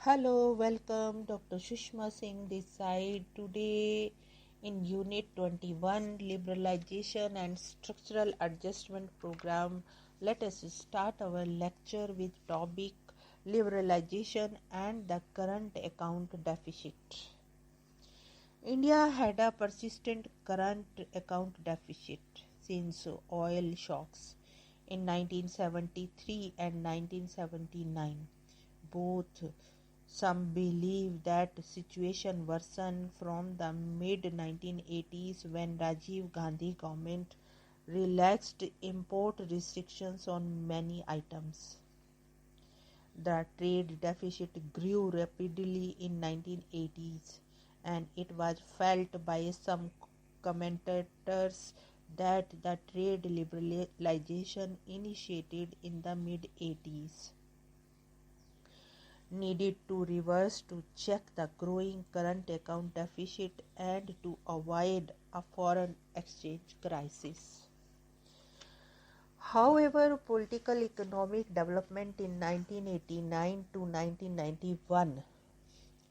Hello, welcome. Dr. Sushma Singh this side. Today in Unit 21, Liberalization and Structural Adjustment Program, let us start our lecture with topic Liberalization and the Current Account Deficit. India had a persistent current account deficit since oil shocks in 1973 and 1979. Both some believe that situation worsened from the mid-1980s when Rajiv Gandhi government relaxed import restrictions on many items. The trade deficit grew rapidly in 1980s, and it was felt by some commentators that the trade liberalization initiated in the mid-80s needed to reverse to check the growing current account deficit and to avoid a foreign exchange crisis. However, political economic development in 1989 to 1991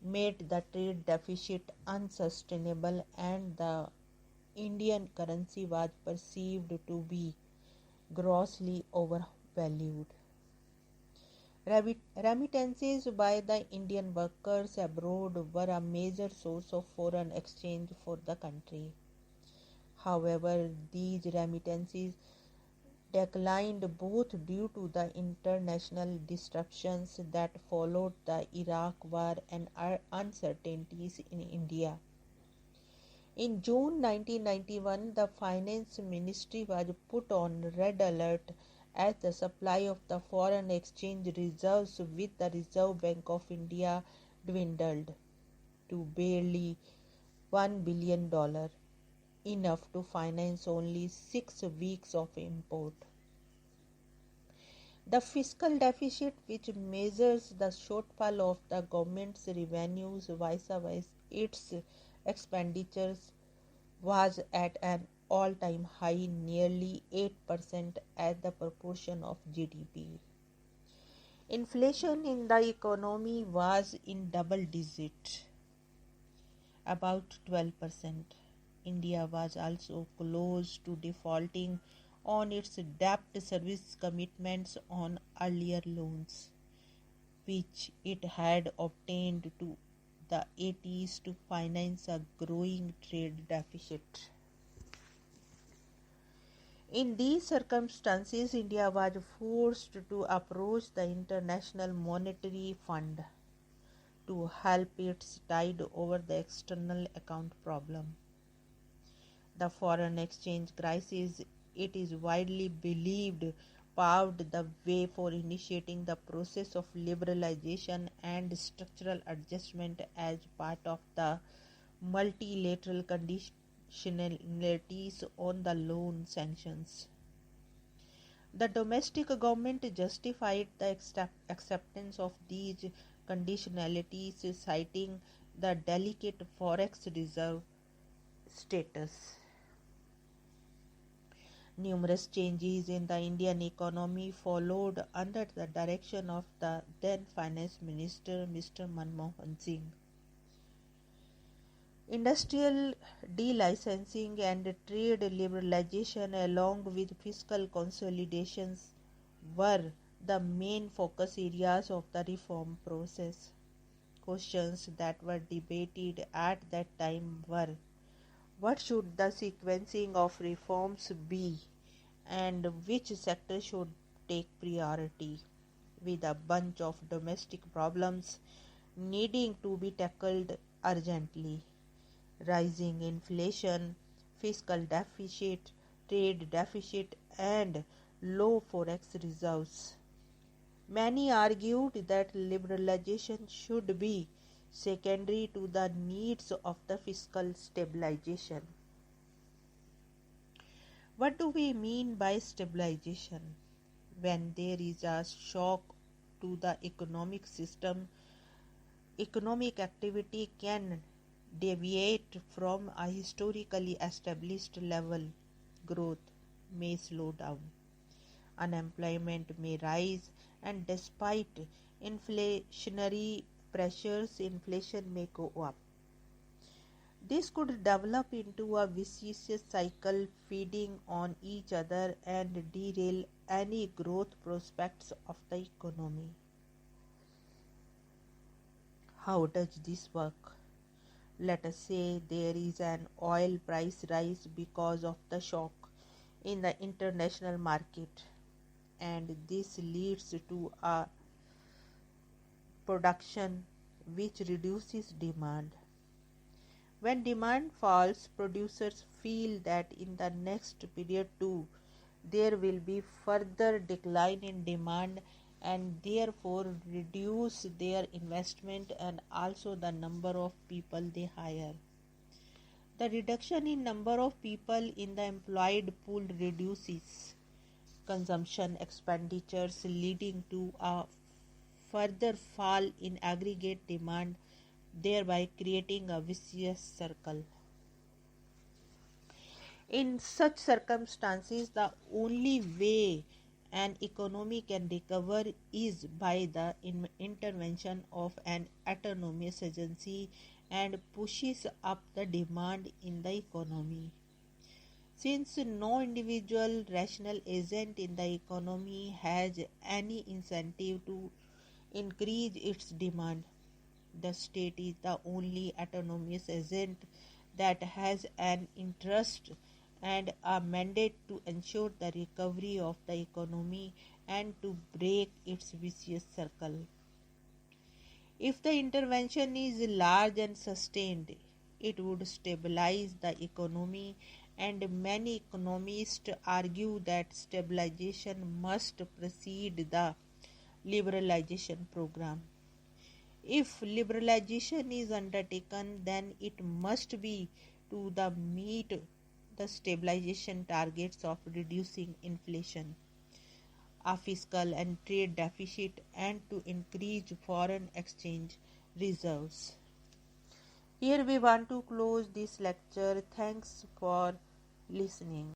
made the trade deficit unsustainable and the Indian currency was perceived to be grossly overvalued. Remittances by the Indian workers abroad were a major source of foreign exchange for the country. However, these remittances declined both due to the international disruptions that followed the Iraq War and uncertainties in India. In June 1991, the Finance Ministry was put on red alert as the supply of the foreign exchange reserves with the Reserve Bank of India dwindled to barely $1 billion, enough to finance only 6 weeks of import. The fiscal deficit, which measures the shortfall of the government's revenues vis-a-vis its expenditures, was at an all-time high, nearly 8% as the proportion of GDP. Inflation in the economy was in double digits, about 12%. India was also close to defaulting on its debt service commitments on earlier loans, which it had obtained to the 80s to finance a growing trade deficit. In these circumstances, India was forced to approach the International Monetary Fund to help its tide over the external account problem. The foreign exchange crisis, it is widely believed, paved the way for initiating the process of liberalization and structural adjustment as part of the multilateral conditionalities on the loan sanctions. The domestic government justified the acceptance of these conditionalities, citing the delicate forex reserve status. Numerous changes in the Indian economy followed under the direction of the then Finance Minister Mr. Manmohan Singh. Industrial delicensing and trade liberalization along with fiscal consolidations were the main focus areas of the reform process. Questions that were debated at that time were: what should the sequencing of reforms be and which sector should take priority, with a bunch of domestic problems needing to be tackled urgently: rising inflation, fiscal deficit, trade deficit, and low forex reserves. Many argued that liberalization should be secondary to the needs of the fiscal stabilization. What do we mean by stabilization? When there is a shock to the economic system, economic activity can deviate from a historically established level. Growth may slow down. Unemployment may rise, and despite inflationary pressures, inflation may go up. This could develop into a vicious cycle, feeding on each other and derail any growth prospects of the economy. How does this work? Let us say there is an oil price rise because of the shock in the international market, and this leads to a production which reduces demand. When demand falls, producers feel that in the next period too there will be further decline in demand and therefore reduce their investment and also the number of people they hire. The reduction in number of people in the employed pool reduces consumption expenditures, leading to a further fall in aggregate demand, thereby creating a vicious circle. In such circumstances, the only way an economy can recover is by the intervention of an autonomous agency and pushes up the demand in the economy. Since no individual rational agent in the economy has any incentive to increase its demand, the state is the only autonomous agent that has an interest and a mandate to ensure the recovery of the economy and to break its vicious circle. If the intervention is large and sustained, it would stabilize the economy, and many economists argue that stabilization must precede the liberalization program. If liberalization is undertaken, then it must be to meet the stabilization targets of reducing inflation, a fiscal and trade deficit, and to increase foreign exchange reserves. Here we want to close this lecture. Thanks for listening.